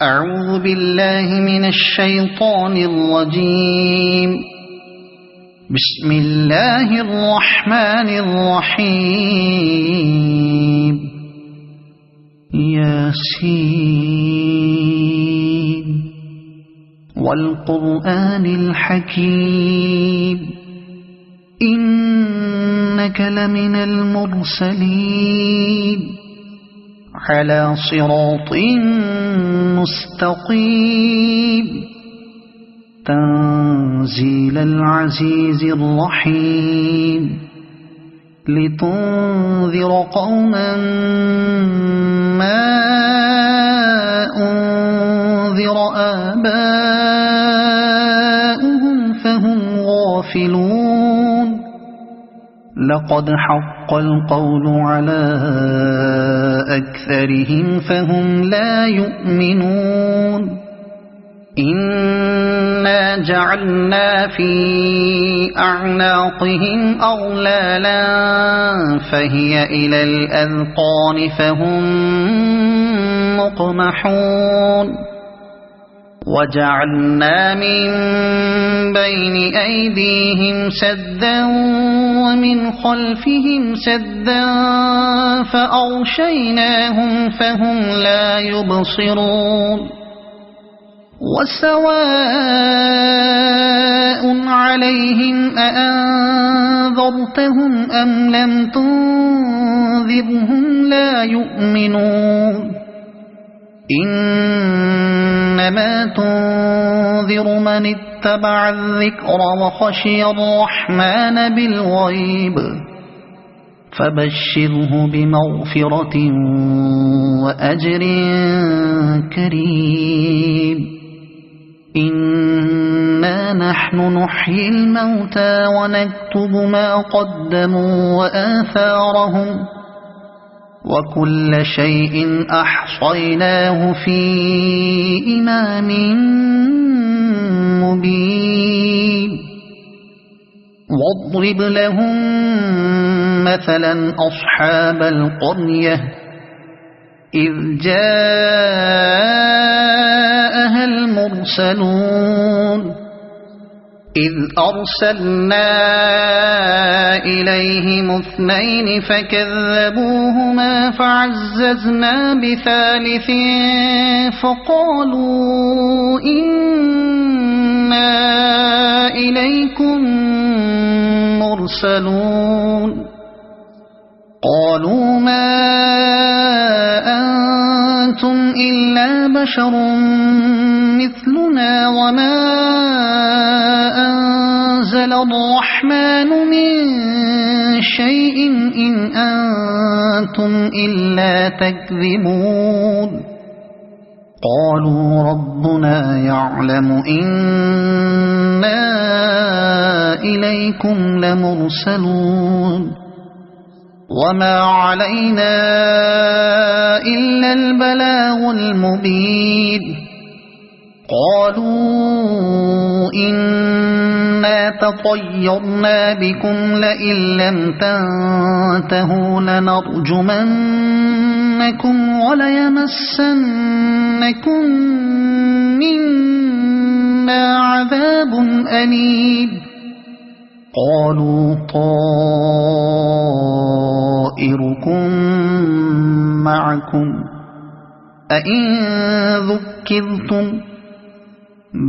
أعوذ بالله من الشيطان الرجيم. بسم الله الرحمن الرحيم. ياسين والقرآن الحكيم إنك لمن المرسلين على صراط مستقيم تنزيل العزيز الرحيم لتنذر قوما ما أنذر آباؤهم فهم غافلون. لقد حق القول على أكثرهم فهم لا يؤمنون. إنا جعلنا في أعناقهم أغلالا فهي إلى الأذقان فهم مقمحون. وجعلنا من بين أيديهم سدا ومن خلفهم سدا فأغشيناهم فهم لا يبصرون. وسواء عليهم أأنذرتهم أم لم تنذرهم لا يؤمنون. إنما تنذر من اتبع الذكر وخشي الرحمن بالغيب فبشره بمغفرة وأجر كريم. إنا نحن نحيي الموتى ونكتب ما قدموا وآثارهم وكل شيء أحصيناه في إمام مبين. واضرب لهم مثلا أصحاب القرية إذ جاءها المرسلون إذ أرسلنا إليهم اثنين فكذبوهما فعززنا بثالث فقالوا إنا إليكم مرسلون. قالوا ما أنتم إلا بشر مثلنا وما أنزل الرحمن من شيء إن أنتم إلا تكذبون. قالوا ربنا يعلم إنا إليكم لمرسلون وما علينا إلا البلاغ المبين. قالوا إنا تطيرنا بكم لئن لم تنتهوا لنرجمنكم وليمسنكم منا عذاب أليم. قالوا طائركم معكم أئن ذكرتم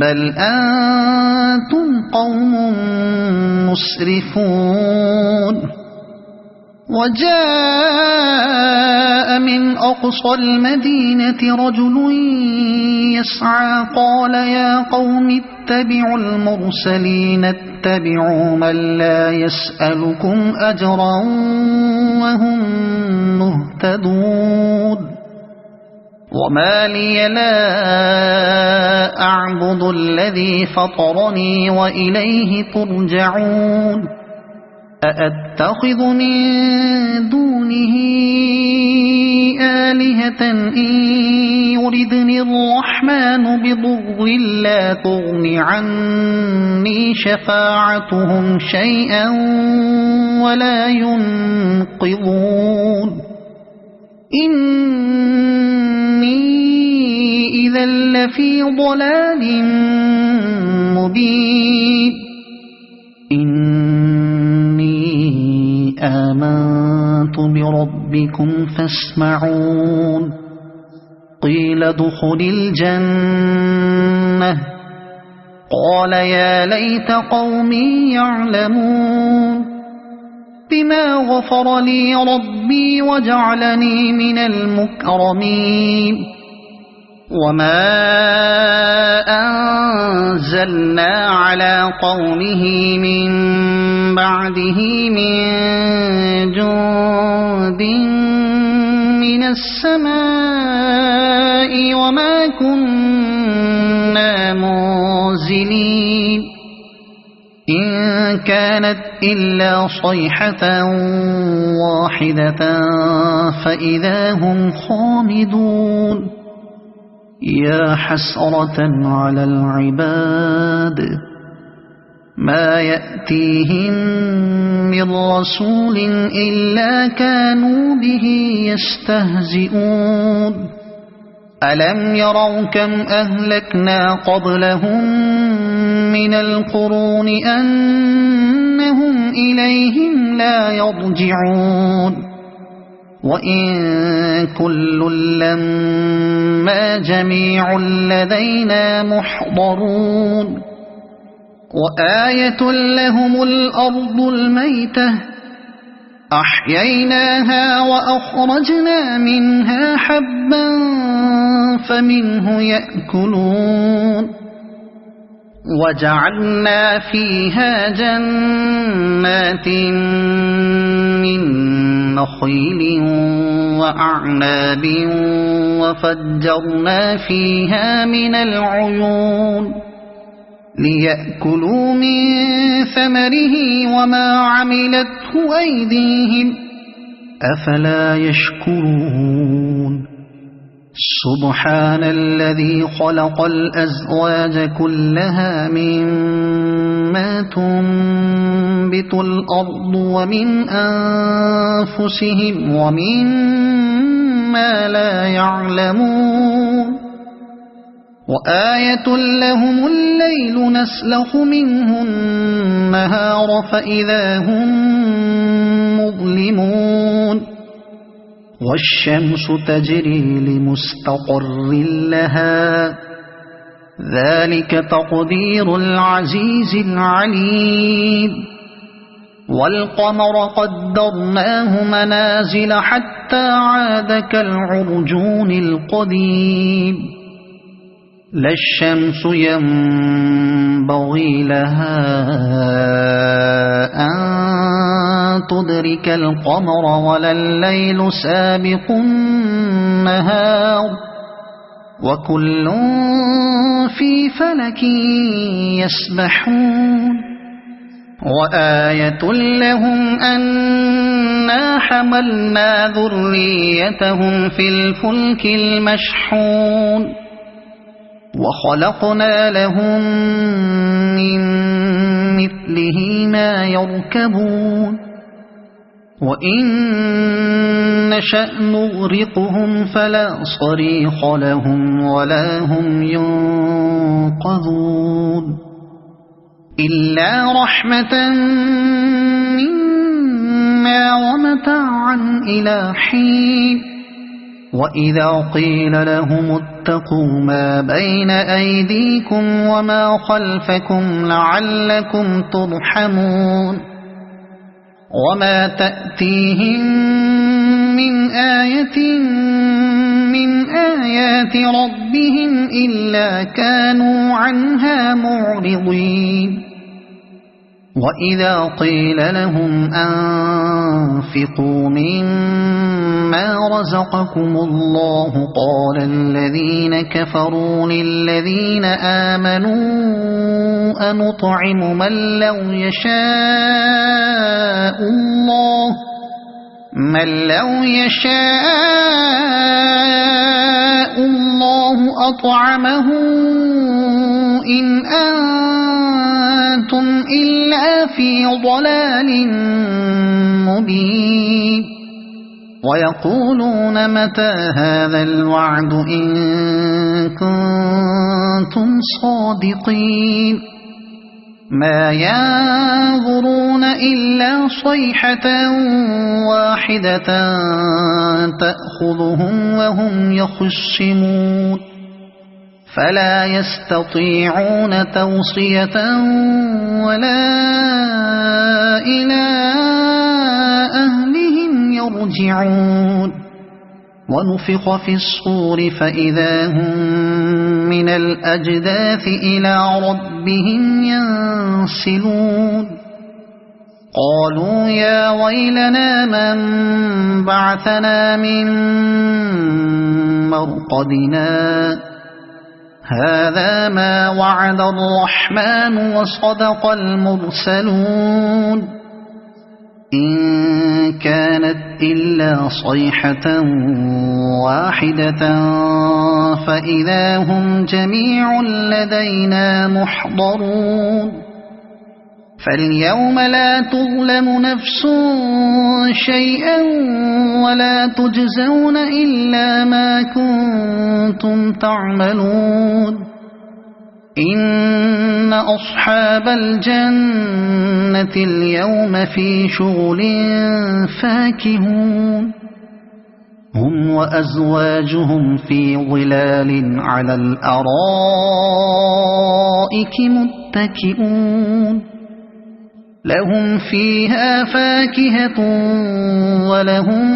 بل أنتم قوم مسرفون. وجاء من أقصى المدينة رجل يسعى قال يا قوم اتبعوا المرسلين اتبعوا من لا يسألكم أجرا وهم مهتدون. وما لي لا أعبد الذي فطرني وإليه ترجعون. أأتخذ من دونه آلهة إن يردني الرحمن بضر لا تغن عني شفاعتهم شيئا ولا ينقذون. إني إذا لفي ضلال مبين إني آمنت بربكم فاسمعون قيل ادخل الجنة قال يا ليت قومي يعلمون بما غفر لي ربي وجعلني من المكرمين وما أنزلنا على قومه من بعده من جند من السماء وما كنا منزلين إن كانت إلا صيحة واحدة فإذا هم خامدون يا حسرة على العباد ما يأتيهم من رسول إلا كانوا به يستهزئون ألم يروا كم أهلكنا قبلهم من القرون أنهم إليهم لا يرجعون وإن كل لما جميع لدينا محضرون وآية لهم الأرض الميتة أحييناها وأخرجنا منها حبا فمنه يأكلون وجعلنا فيها جنات من نخيل وأعناب وفجرنا فيها من العيون ليأكلوا من ثمره وما عملته أيديهم أفلا يشكرون سبحان الذي خلق الأزواج كلها مما تنبت الأرض ومن أنفسهم ومما لا يعلمون وآية لهم الليل نسلخ منه النهار فإذا هم مظلمون والشمس تجري لمستقر لها ذلك تقدير العزيز العليم والقمر قدرناه منازل حتى عاد كالعرجون القديم لا الشمس ينبغي لها أن تدرك القمر ولا الليل سابق النهار وكل في فلك يسبحون وآية لهم أنا حملنا ذريتهم في الفلك المشحون وخلقنا لهم من مثله ما يركبون وإن نشأ نغرقهم فلا صريخ لهم ولا هم ينقذون إلا رحمة منا ومتاعا إلى حين وإذا قيل لهم اتقوا ما بين أيديكم وما خلفكم لعلكم ترحمون وما تأتيهم من آية من آيات ربهم إلا كانوا عنها معرضين وإذا قيل لهم أنفقوا مما رزقكم الله قال الذين كفروا للذين آمنوا أنطعم من لو يشاء الله أطعمه إن أنتم إلا في ضلال مبين ويقولون متى هذا الوعد إن كنتم صادقين ما ينظرون إلا صيحة واحدة تأخذهم وهم يخصمون فلا يستطيعون توصية ولا إلى أهلهم يرجعون ونفخ في الصور فإذا هم من الأجداث إلى ربهم ينسلون قالوا يا ويلنا من بعثنا من مرقدنا هذا ما وعد الرحمن وصدق المرسلون إن كانت إلا صيحة واحدة فإذا هم جميع لدينا محضرون فاليوم لا تظلم نفس شيئا ولا تجزون إلا ما كنتم تعملون إن أصحاب الجنة اليوم في شغل فاكهون هم وأزواجهم في ظلال على الأرائك متكئون لهم فيها فاكهة ولهم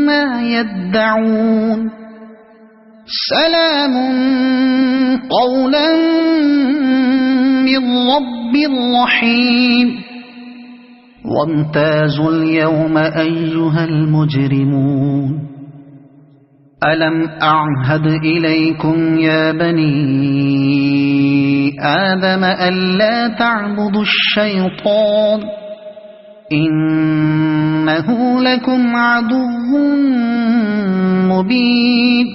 ما يدعون سلام قولا من رب رحيم وامتازوا اليوم أيها المجرمون ألم أعهد إليكم يا بني آدم ألا تعبدوا الشيطان إنه لكم عدو مبين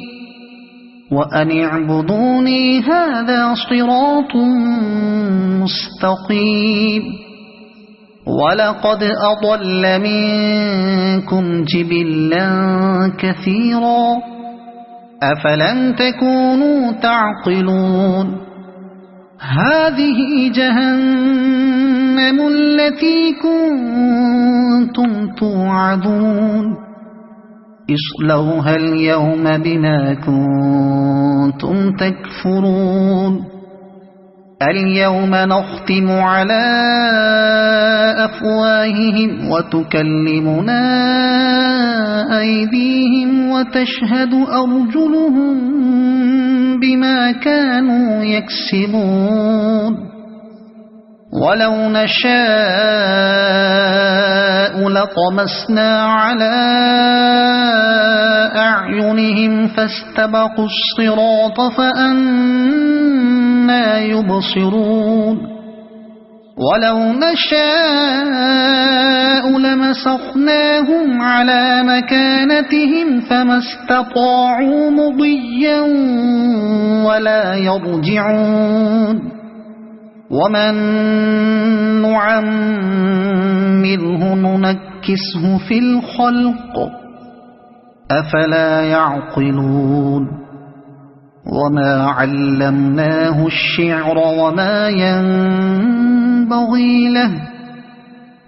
وأن اعبدوني هذا صراط مستقيم ولقد أضل منكم جبلا كثيرا أفلم تكونوا تعقلون هذه جهنم التي كنتم توعدون اصلوها اليوم بما كنتم تكفرون اليوم نختم على أفواههم وتكلمنا أيديهم وتشهد أرجلهم بما كانوا يكسبون ولو نشاء لطمسنا على أعينهم فاستبقوا الصراط فأنى يبصرون ولو نشاء لمسخناهم على مكانتهم فما استطاعوا مضيا ولا يرجعون ومن نعمره ننكسه في الخلق أفلا يعقلون وما علمناه الشعر وما ينبغي له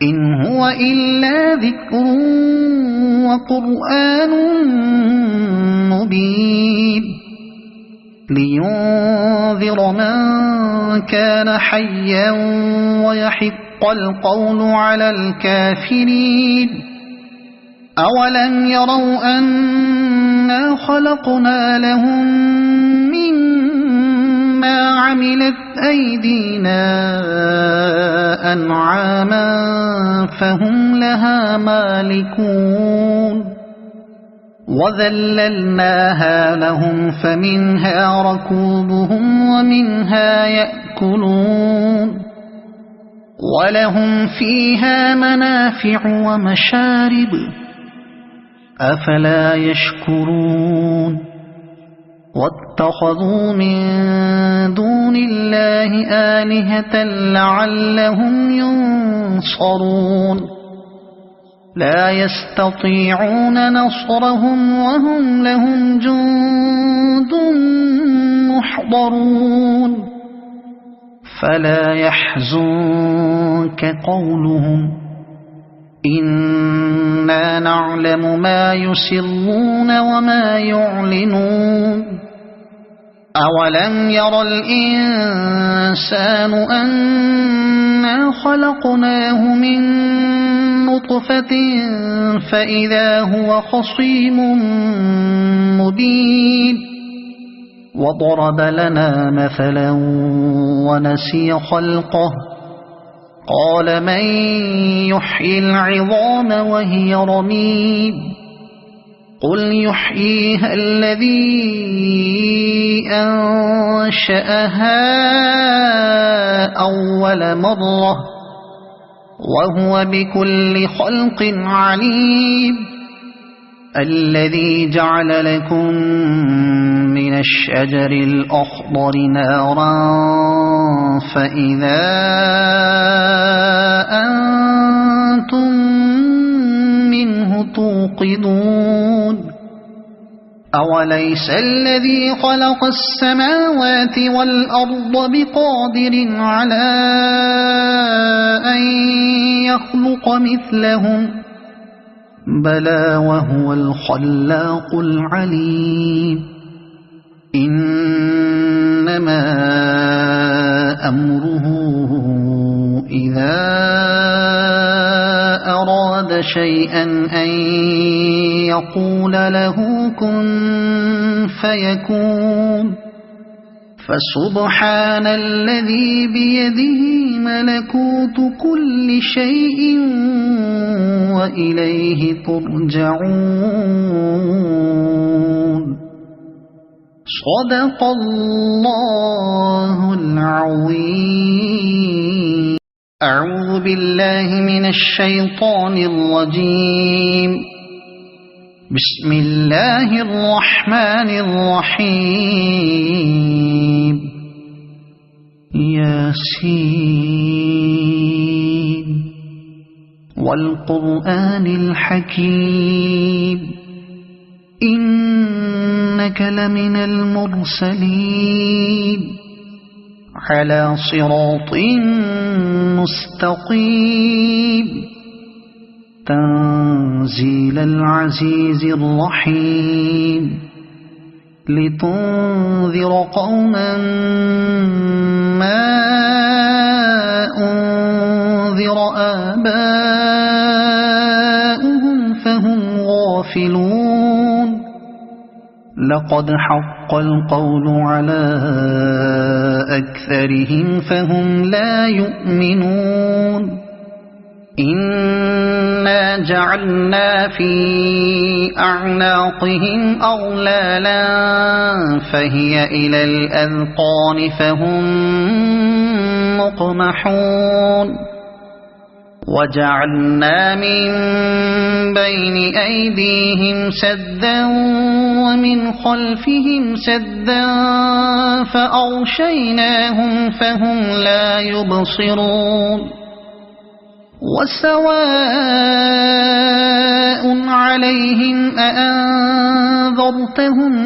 إن هو إلا ذكر وقرآن مبين لينذر من كان حيا ويحق القول على الكافرين أولم يروا أنا خلقنا لهم مما عملت أيدينا أنعاما فهم لها مالكون وذللناها لهم فمنها ركوبهم ومنها يأكلون ولهم فيها منافع ومشارب أفلا يشكرون واتخذوا من دون الله آلهة لعلهم ينصرون لا يستطيعون نصرهم وهم لهم جند محضرون فلا يحزنك قولهم إنا نعلم ما يسرون وما يعلنون أولم ير الإنسان أنا خلقناه من نطفة فإذا هو خصيم مبين وضرب لنا مثلا ونسي خلقه قال من يحيي العظام وهي رميم قل يحييها الذي أنشأها أول مرة وهو بكل خلق عليم الذي جعل لكم من الشجر الأخضر نارا فإذا أنتم منه توقدون أوليس الذي خلق السماوات والأرض بقادر على أن يخلق مثلهم بلى وهو الخلاق العليم إنما أمره إذا أراد شيئا أن يقول له كن فيكون فسبحان الذي بيده ملكوت كل شيء وإليه ترجعون صدق الله العظيم أعوذ بالله من الشيطان الرجيم بسم الله الرحمن الرحيم ياسين والقرآن الحكيم إنك لمن المرسلين على صراط مستقيم تنزيل العزيز الرحيم لتنذر قوما ما أنذر آباؤهم فهم غافلون لقد حق القول على أكثرهم فهم لا يؤمنون إنا جعلنا في أعناقهم أغلالا فهي إلى الأذقان فهم مقمحون وجعلنا من بين أيديهم سدا ومن خلفهم سدا فأغشيناهم فهم لا يبصرون وسواء عليهم أأنذرتهم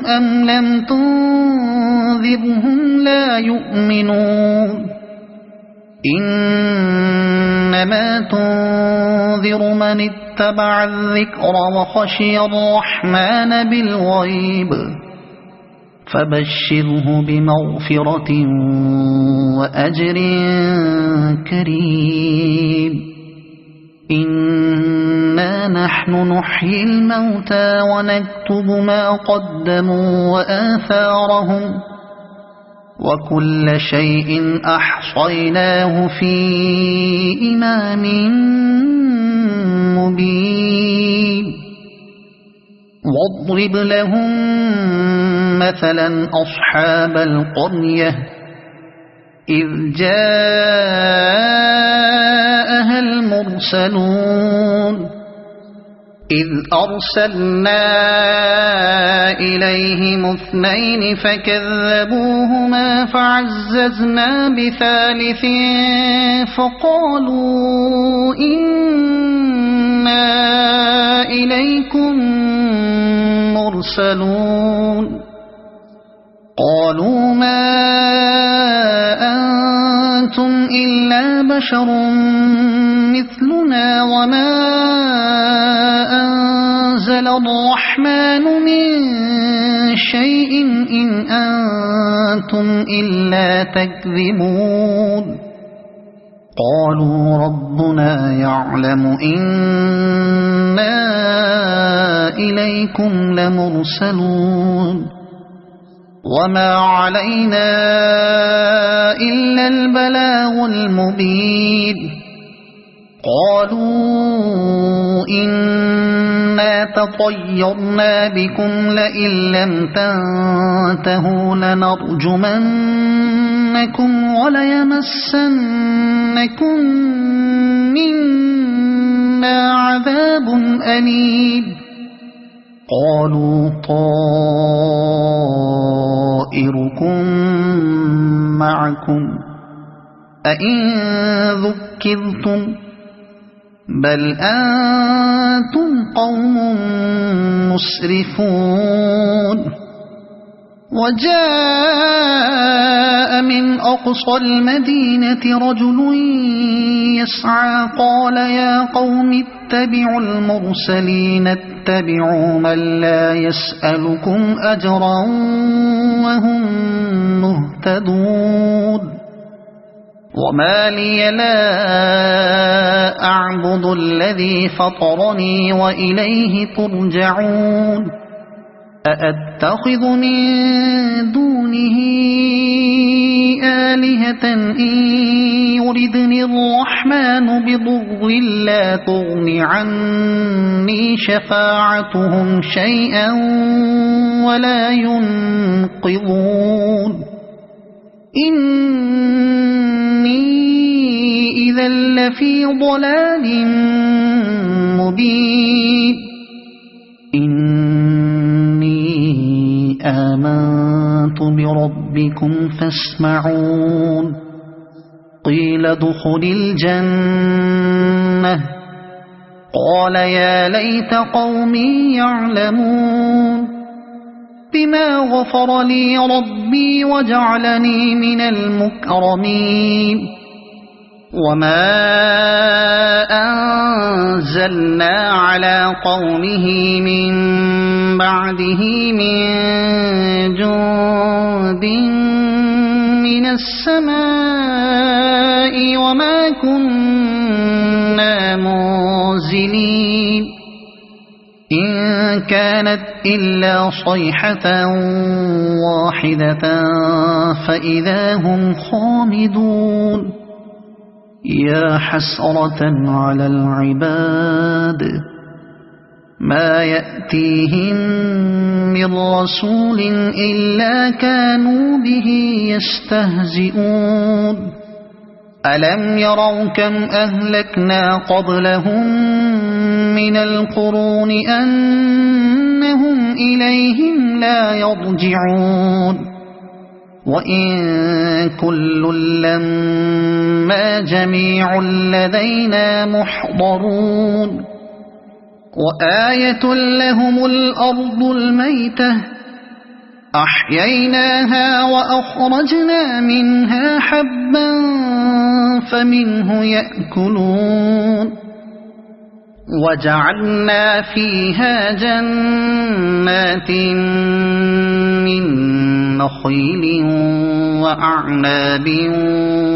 أم لم تنذرهم لا يؤمنون إنما تنذر من اتبع الذكر وخشي الرحمن بالغيب فبشره بمغفرة وأجر كريم إنا نحن نحيي الموتى ونكتب ما قدموا وآثارهم وكل شيء أحصيناه في إمام مبين واضرب لهم مثلا أصحاب القرية إذ جاءها المرسلون إذ أرسلنا إليهم اثنين فكذبوهما فعززنا بثالث فقالوا إنا إنا إليكم مرسلون قالوا ما أنتم إلا بشر مثلنا وما أنزل الرحمن من شيء إن أنتم إلا تكذبون قالوا ربنا يعلم إنا إليكم لمرسلون وما علينا إلا البلاغ المبين قالوا إنا تطيرنا بكم لئن لم تنتهوا لنرجمنكم وليمسنكم منا عذاب أليم قالوا طائركم معكم أئن ذكرتم بل أنتم قوم مسرفون وجاء من أقصى المدينة رجل يسعى قال يا قوم اتبعوا المرسلين اتبعوا من لا يسألكم أجرا وهم مهتدون وما لي لا أعبد الذي فطرني وإليه ترجعون أأتخذ من دونه آلهة إن يردني الرحمن بضر لا تغن عني شفاعتهم شيئا ولا ينقذون إني إذا لفي ضلال مبين آمنت بربكم فاسمعون قيل ادخل الجنة قال يا ليت قومي يعلمون بما غفر لي ربي وجعلني من المكرمين وما أنزلنا على قومه من بعده من جند من السماء وما كنا منزلين إن كانت إلا صيحة واحدة فإذا هم خامدون يا حسرة على العباد ما يأتيهم من رسول إلا كانوا به يستهزئون ألم يروا كم أهلكنا قبلهم من القرون أنهم إليهم لا يرجعون وإن كل لما جميع لدينا محضرون وآية لهم الأرض الميتة أحييناها وأخرجنا منها حبا فمنه يأكلون وجعلنا فيها جنات من نخيل وأعناب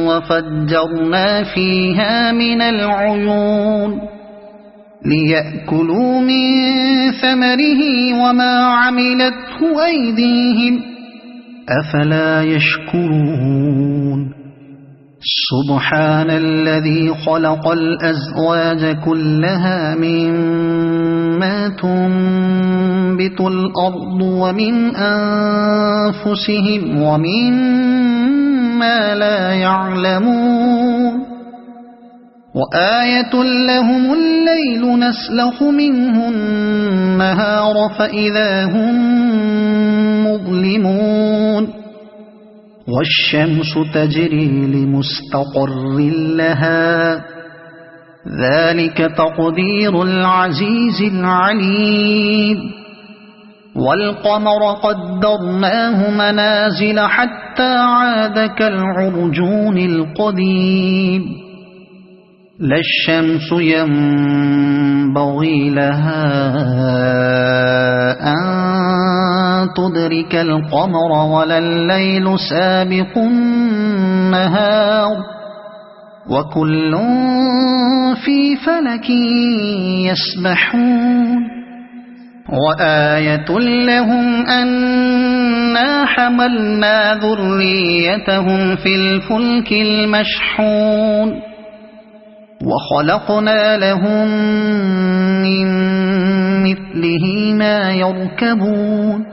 وفجرنا فيها من العيون ليأكلوا من ثمره وما عملته أيديهم أفلا يشكرون سبحان الذي خلق الأزواج كلها مما تنبت الأرض ومن أنفسهم ومما لا يعلمون وآية لهم الليل نسلخ منه النهار فإذا هم مظلمون والشمس تجري لمستقر لها ذلك تقدير العزيز العليم والقمر قدرناه منازل حتى عاد كالعرجون القديم لا الشمس ينبغي لها أن تدرك القمر ولا الليل سابق النهار وكل في فلك يسبحون وآية لهم أنا حملنا ذريتهم في الفلك المشحون وخلقنا لهم من مثله ما يركبون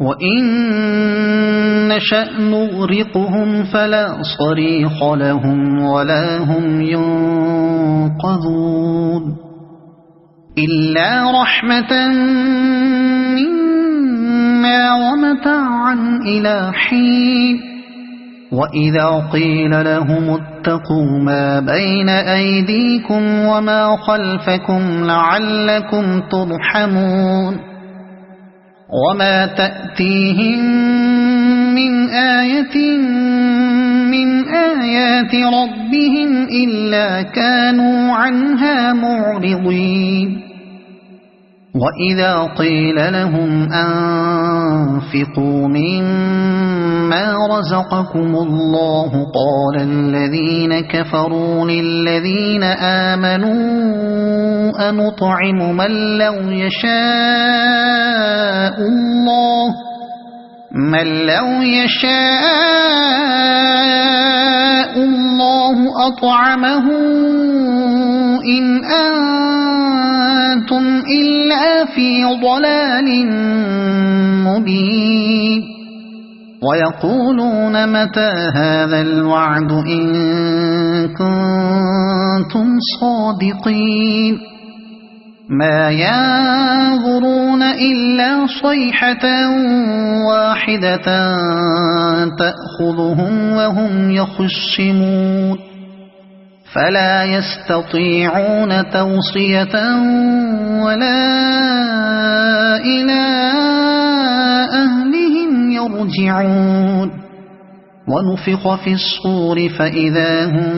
وإن نشأ نغرقهم فلا صريخ لهم ولا هم ينقذون إلا رحمة منا ومتاعا إلى حين وإذا قيل لهم اتقوا ما بين أيديكم وما خلفكم لعلكم ترحمون وما تأتيهم من آية من آيات ربهم إلا كانوا عنها معرضين وإذا قيل لهم أنفقوا مما رزقكم الله قال الذين كفروا للذين آمنوا أنطعم من لو يشاء الله أطعمه إن أنتم إلا في ضلال مبين ويقولون متى هذا الوعد إن كنتم صادقين ما ينظرون إلا صيحة واحدة تأخذهم وهم يخصمون فلا يستطيعون توصية ولا إلى أهلهم يرجعون ونفخ في الصور فإذا هم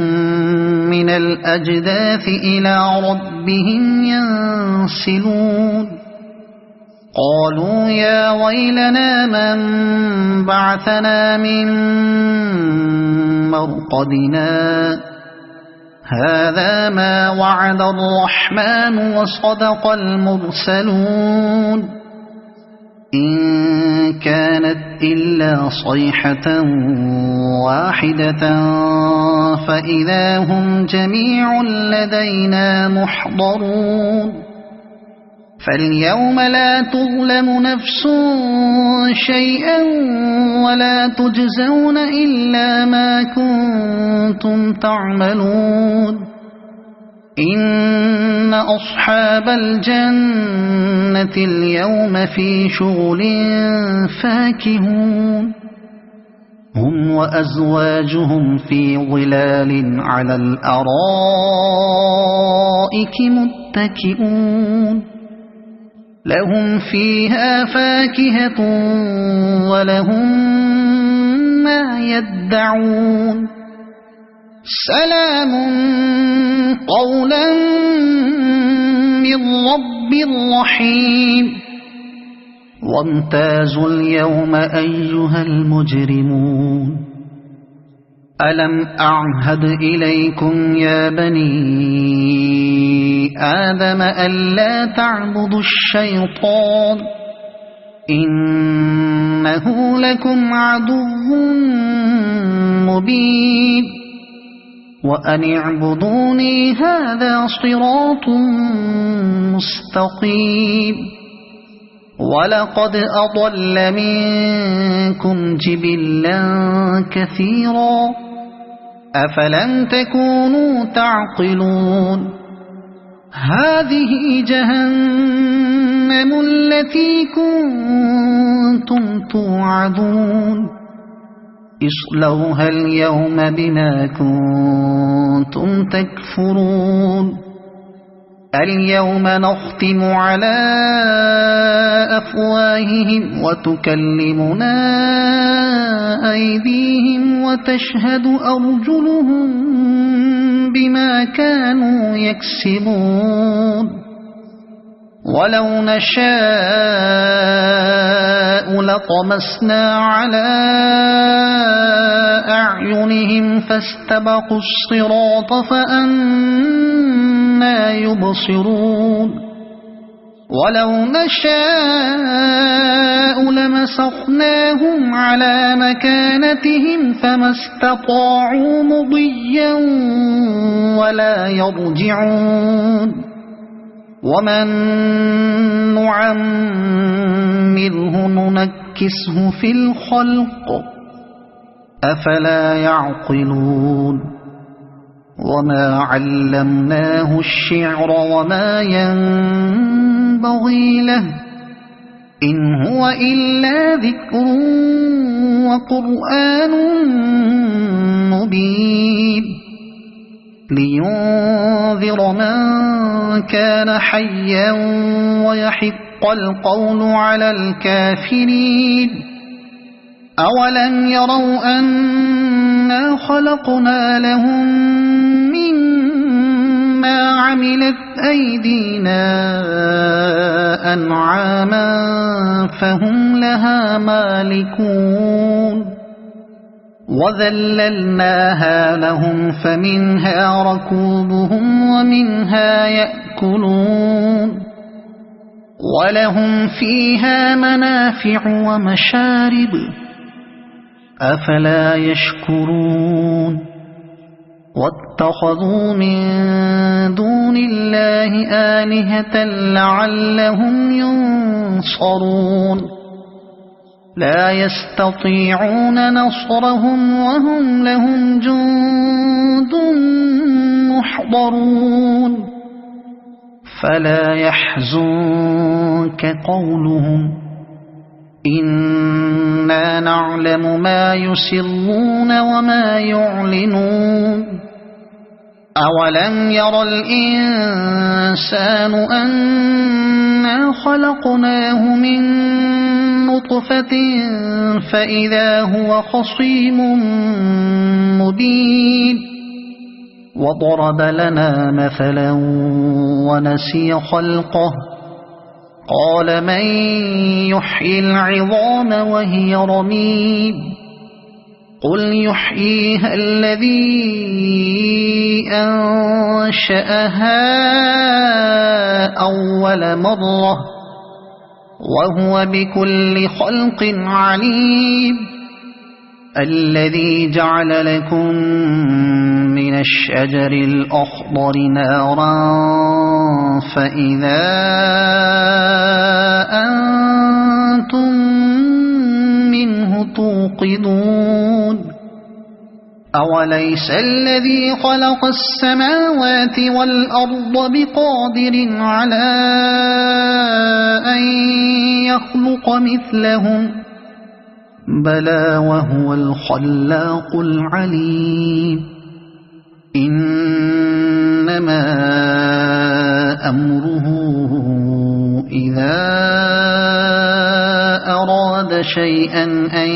من الأجداث إلى ربهم ينسلون قالوا يا ويلنا من بعثنا من مرقدنا هذا ما وعد الرحمن وصدق المرسلون إن كانت إلا صيحة واحدة فإذا هم جميع لدينا محضرون فاليوم لا تظلم نفس شيئا ولا تجزون إلا ما كنتم تعملون إن أصحاب الجنة اليوم في شغل فاكهون هم وأزواجهم في ظلال على الأرائك متكئون لهم فيها فاكهة ولهم ما يدعون سلام قولا من رب رحيم وامتازوا اليوم أيها المجرمون ألم أعهد إليكم يا بني آدم ألا تعبدوا الشيطان إنه لكم عدو مبين وأن اعبدوني هذا صراط مستقيم ولقد أضل منكم جبلا كثيرا أفلم تكونوا تعقلون هذه جهنم التي كنتم توعدون اصلوها اليوم بما كنتم تكفرون اليوم نختم على أفواههم وتكلمنا أيديهم وتشهد أرجلهم بما كانوا يكسبون ولو نشاء لطمسنا على أعينهم فاستبقوا الصراط فأنى يبصرون ولو نشاء لمسخناهم على مكانتهم فما استطاعوا مضيا ولا يرجعون ومن نعمره ننكسه في الخلق أفلا يعقلون وما علمناه الشعر وما ينبغي له إن هو إلا ذكر وقرآن مبين لينذر من كان حيا ويحق القول على الكافرين أولم يروا أنا خلقنا لهم مما عملت أيدينا أنعاما فهم لها مالكون وذللناها لهم فمنها ركوبهم ومنها يأكلون ولهم فيها منافع ومشارب أفلا يشكرون واتخذوا من دون الله آلهة لعلهم ينصرون لا يستطيعون نصرهم وهم لهم جند محضرون فلا يحزنك قولهم إنا نعلم ما يسرون وما يعلنون أولم ير الإنسان أنا خلقناه من نطفة فإذا هو خصيم مبين وضرب لنا مثلا ونسي خلقه قال من يحيي العظام وهي رميم قل يحييها الذي أنشأها أول مرة وهو بكل خلق عليم الذي جعل لكم من الشجر الأخضر نارا فإذا أنتم منه توقدون أوليس الذي خلق السماوات والأرض بقادر على أن يخلق مثلهم بلى وهو الخلاق العليم إنما أمره إذا أراد شيئا أن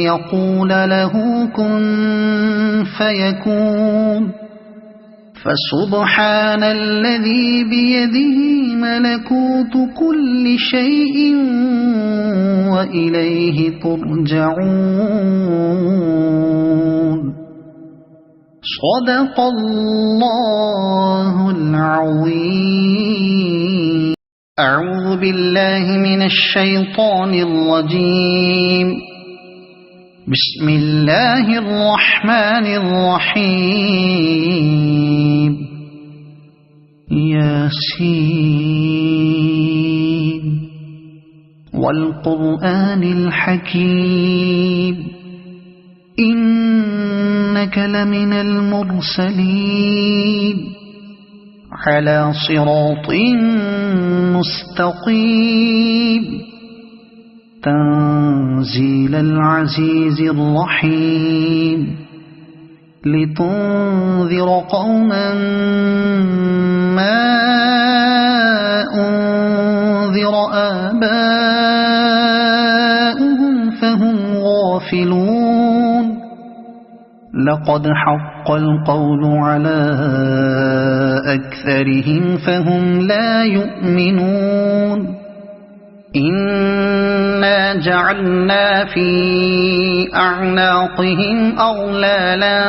يقول له كن فيكون فسبحان الذي بيده ملكوت كل شيء وإليه ترجعون صدق الله العظيم أعوذ بالله من الشيطان الرجيم بسم الله الرحمن الرحيم ياسين والقرآن الحكيم إنك لمن المرسلين على صراط مستقيم تنزيل العزيز الرحيم لتنذر قوما ما أنذر آباؤهم فهم غافلون لقد حق القول على أكثرهم فهم لا يؤمنون إنا جعلنا في أعناقهم أغلالا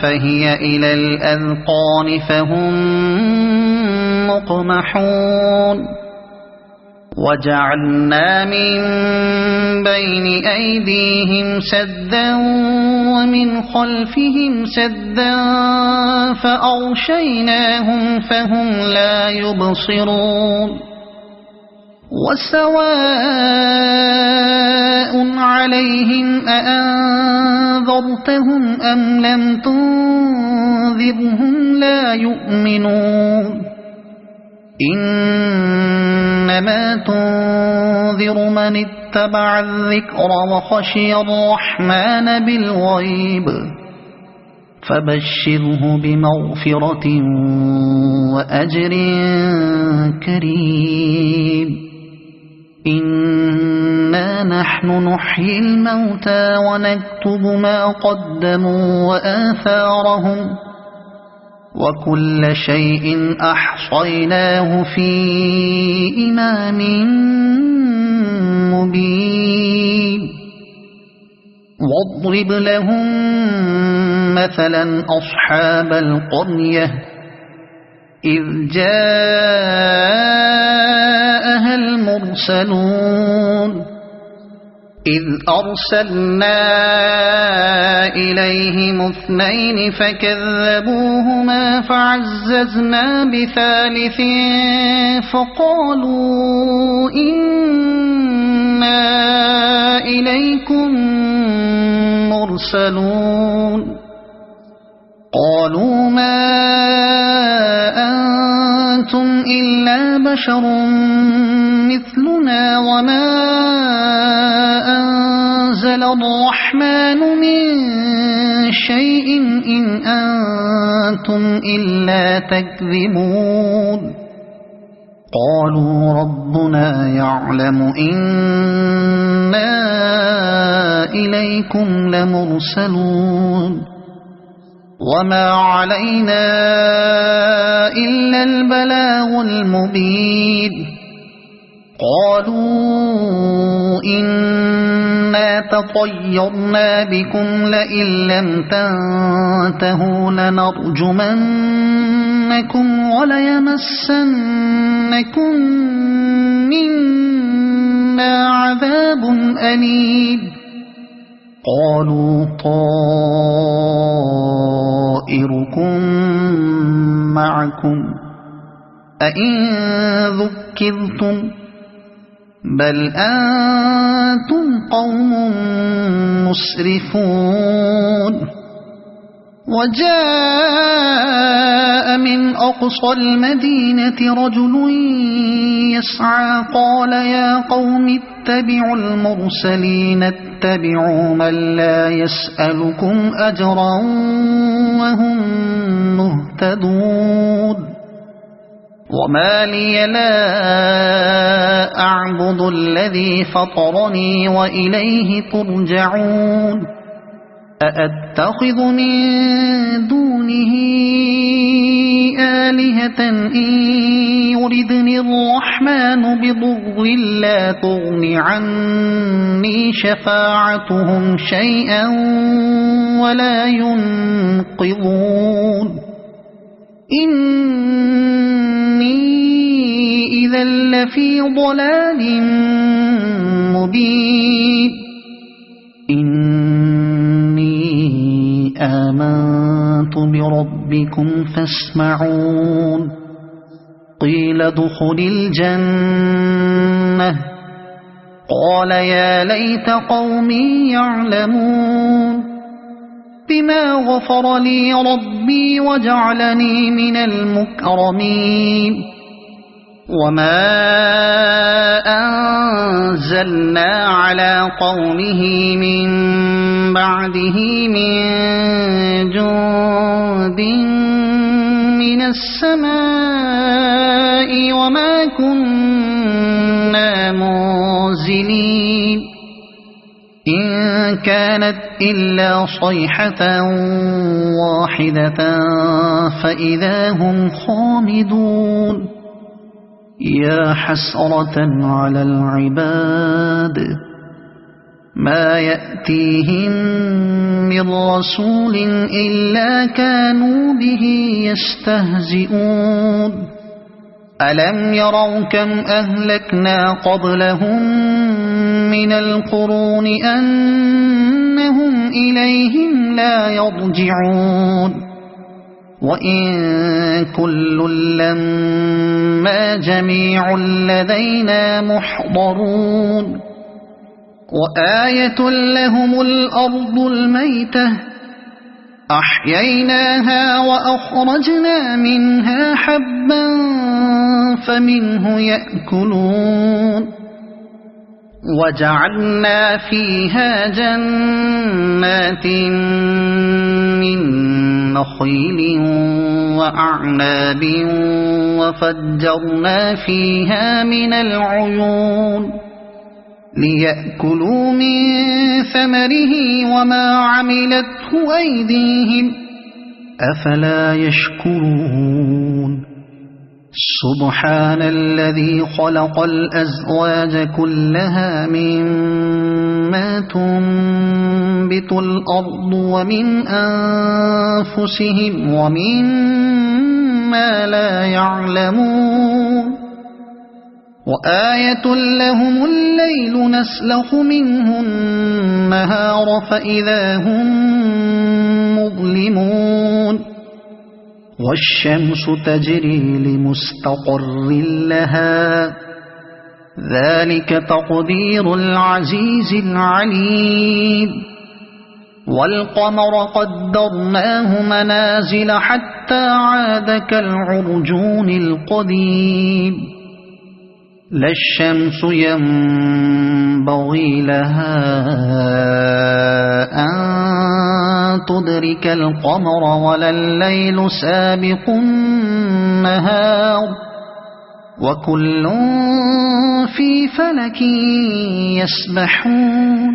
فهي إلى الأذقان فهم مقمحون وجعلنا من بين أيديهم سدا ومن خلفهم سدا فأغشيناهم فهم لا يبصرون وسواء عليهم أأنذرتهم أم لم تنذرهم لا يؤمنون إنما تنذر من اتبع الذكر وخشي الرحمن بالغيب فبشره بمغفرة وأجر كريم إنا نحن نحيي الموتى ونكتب ما قدموا وآثارهم وكل شيء أحصيناه في إمام مبين واضرب لهم مثلا أصحاب القرية إذ جاءها المرسلون إذ أرسلنا إليهم اثنين فكذبوهما فعززنا بثالث فقالوا إنا إليكم مرسلون قالوا ما أنتم إلا بشر مثلنا وما أنزل الرحمن من شيء إن أنتم إلا تكذبون قالوا ربنا يعلم إنا إليكم لمرسلون وما علينا إلا البلاغ المبين قالوا إنا تطيرنا بكم لئن لم تنتهوا لنرجمنكم وليمسنكم منا عذاب أليم قالوا طائركم معكم أئن ذكرتم بل أنتم قوم مسرفون وجاء من أقصى المدينة رجل يسعى قال يا قوم اتبعوا المرسلين اتبعوا من لا يسألكم أجرا وهم مهتدون وما لي لا أعبد الذي فطرني وإليه ترجعون أأتخذ من دونه آلهة إن يردني الرحمن بضر لا تغن عني شفاعتهم شيئا ولا ينقذون إني إذا لفي ضلال مبين إني آمنت بربكم فاسمعون قيل ادخل الجنة قال يا ليت قومي يعلمون بما غفر لي ربي وجعلني من المكرمين وما أنزلنا على قومه من بعده من جند من السماء وما كنا منزلين إن كانت إلا صيحة واحدة فإذا هم خامدون يا حسرة على العباد ما يأتيهم من رسول إلا كانوا به يستهزئون ألم يروا كم أهلكنا قبلهم من القرون أنهم إليهم لا يرجعون وإن كل لما جميع لدينا محضرون وآية لهم الأرض الميتة أحييناها وأخرجنا منها حبا فمنه يأكلون وجعلنا فيها جنات من نخيل وأعناب وفجرنا فيها من العيون ليأكلوا من ثمره وما عملته أيديهم أفلا يشكرون سبحان الذي خلق الأزواج كلها مما تنبت الأرض ومن أنفسهم ومما لا يعلمون وآية لهم الليل نسلخ منه النهار فإذا هم مظلمون والشمس تجري لمستقر لها ذلك تقدير العزيز العليم والقمر قدرناه منازل حتى عاد كالعرجون القديم لا الشمس ينبغي لها أن تدرك القمر ولا الليل سابق النهار وكل في فلك يسبحون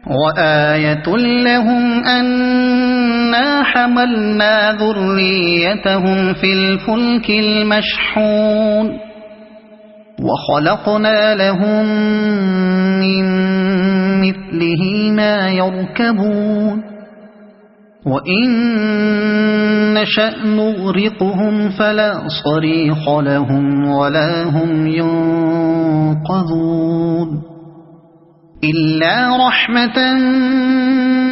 وآية لهم أنا حملنا ذريتهم في الفلك المشحون وخلقنا لهم من مثله ما يركبون وإن نشأ نغرقهم فلا صريخ لهم ولا هم ينقذون إلا رحمة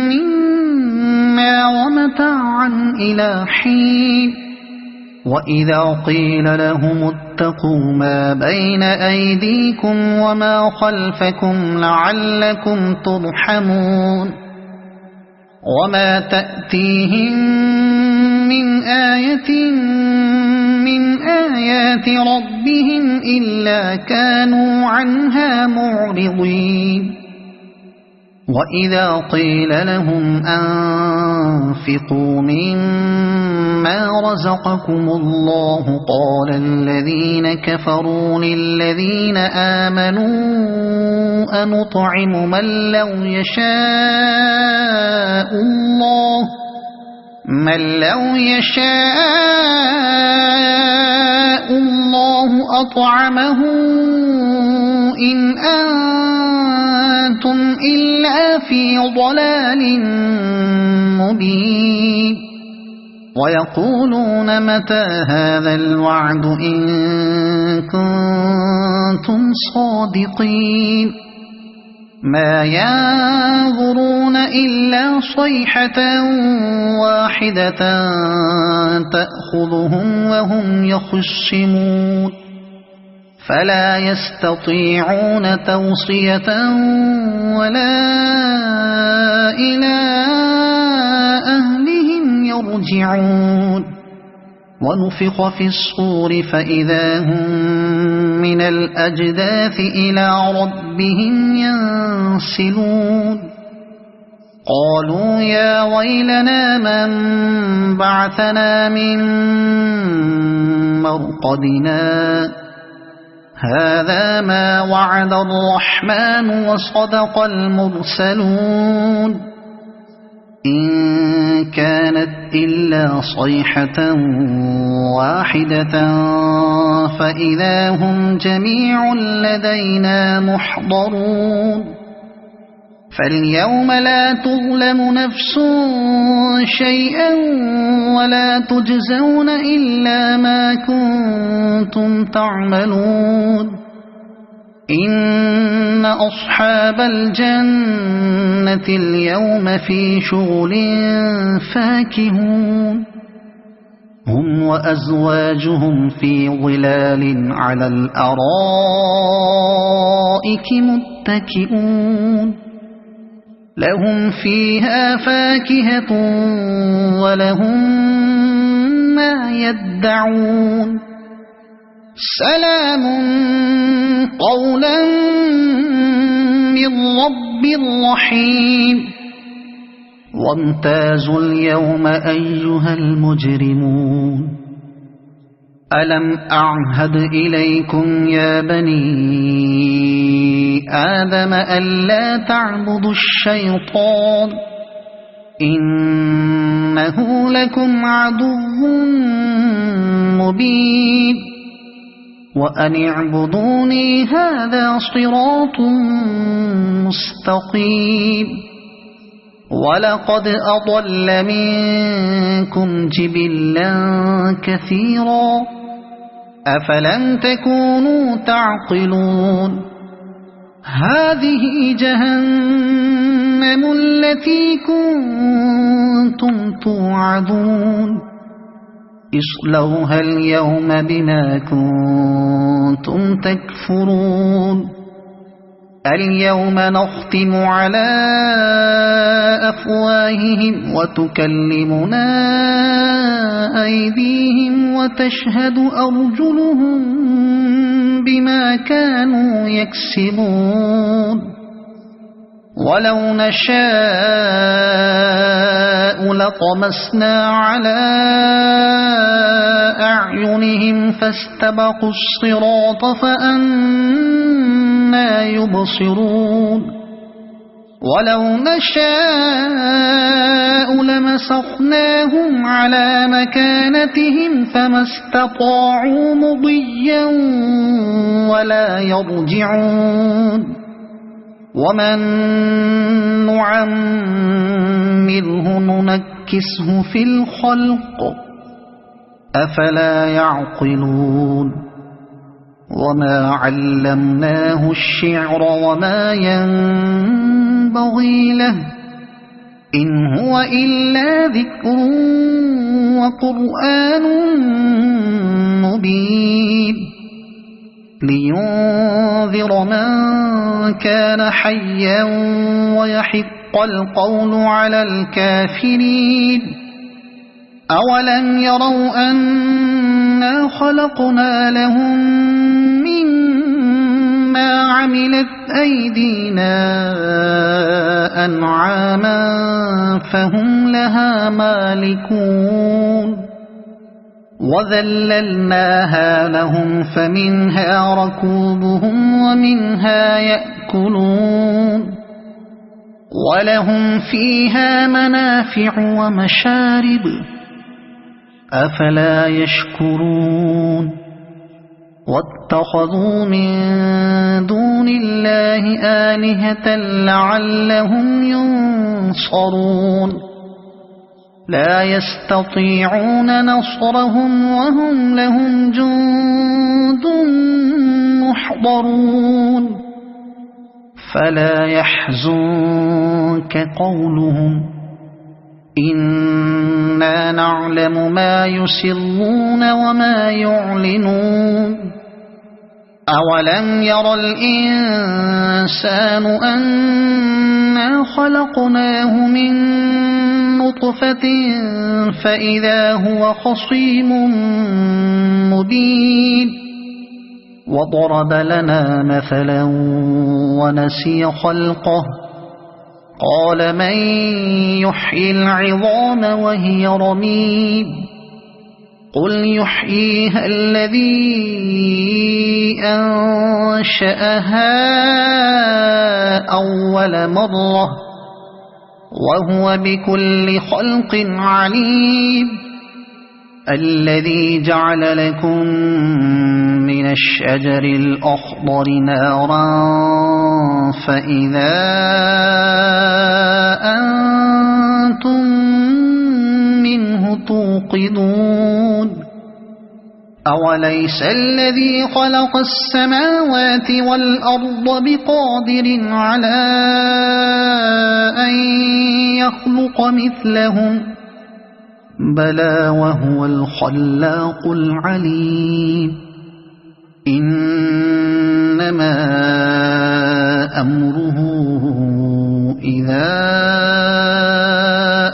منا ومتاعا إلى حين وإذا قيل لهم اتقوا ما بين أيديكم وما خلفكم لعلكم ترحمون وما تأتيهم من آية من آيات ربهم إلا كانوا عنها معرضين وإذا قيل لهم أنفقوا مما رزقكم الله قال الذين كفروا للذين آمنوا أنطعم من لو يشاء الله أطعمه إن أنتم إلا في ضلال مبين ويقولون متى هذا الوعد إن كنتم صادقين ما ينظرون إلا صيحة واحدة تأخذهم وهم يخصمون فلا يستطيعون توصية ولا إلى أهلهم يرجعون ونفخ في الصور فإذا هم من الأجداث إلى ربهم ينسلون قالوا يا ويلنا من بعثنا من مرقدنا هذا ما وعد الرحمن وصدق المرسلون إن كانت إلا صيحة واحدة فإذا هم جميع لدينا محضرون فاليوم لا تظلم نفس شيئا ولا تجزون إلا ما كنتم تعملون إن أصحاب الجنة اليوم في شغل فاكهون هم وأزواجهم في ظلال على الأرائك متكئون لهم فيها فاكهة ولهم ما يدعون سلام قولا من رب رحيم وامتازوا اليوم أيها المجرمون ألم أعهد إليكم يا بني آدم ألا تعبدوا الشيطان إنه لكم عدو مبين وأن اعبدوني هذا صراط مستقيم ولقد أضل منكم جبلا كثيرا أفلم تكونوا تعقلون هذه جهنم التي كنتم توعدون اصلوها اليوم بما كنتم تكفرون اليوم نختم على أفواههم وتكلمنا أيديهم وتشهد أرجلهم بما كانوا يكسبون ولو نشاء لطمسنا على أعينهم فاستبقوا الصراط فأنى يبصرون ولو نشاء لمسخناهم على مكانتهم فما استطاعوا مضيا ولا يرجعون ومن نعمره ننكسه في الخلق أفلا يعقلون وما علمناه الشعر وما ينبغي له إن هو إلا ذكر وقرآن مبين لينذر من كان حيا ويحق القول على الكافرين أولم يروا أنا خلقنا لهم مما عملت أيدينا أنعاما فهم لها مالكون وذللناها لهم فمنها ركوبهم ومنها يأكلون ولهم فيها منافع ومشارب أفلا يشكرون واتخذوا من دون الله آلهة لعلهم ينصرون لا يستطيعون نصرهم وهم لهم جند محضرون فلا يحزنك قولهم إنا نعلم ما يسرون وما يعلنون أولم ير الإنسان أنا خلقناه من نطفة فإذا هو خصيم مبين وضرب لنا مثلا ونسي خلقه قال من يحيي العظام وهي رميم قل يحييها الذي أنشأها أول مرة وهو بكل خلق عليم الذي جعل لكم من الشجر الأخضر نارا فإذا أنتم منه توقدون أوليس الذي خلق السماوات والأرض بقادر على أن يخلق مثلهم بلى وهو الخلاق العليم إنما أمره إذا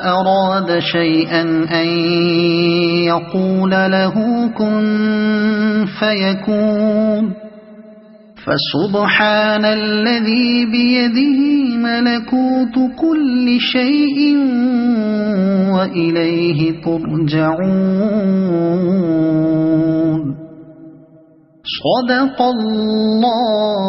أراد شيئا أن يقول له كن فيكون فسبحان الذي بيده ملكوت كل شيء وإليه ترجعون صدق الله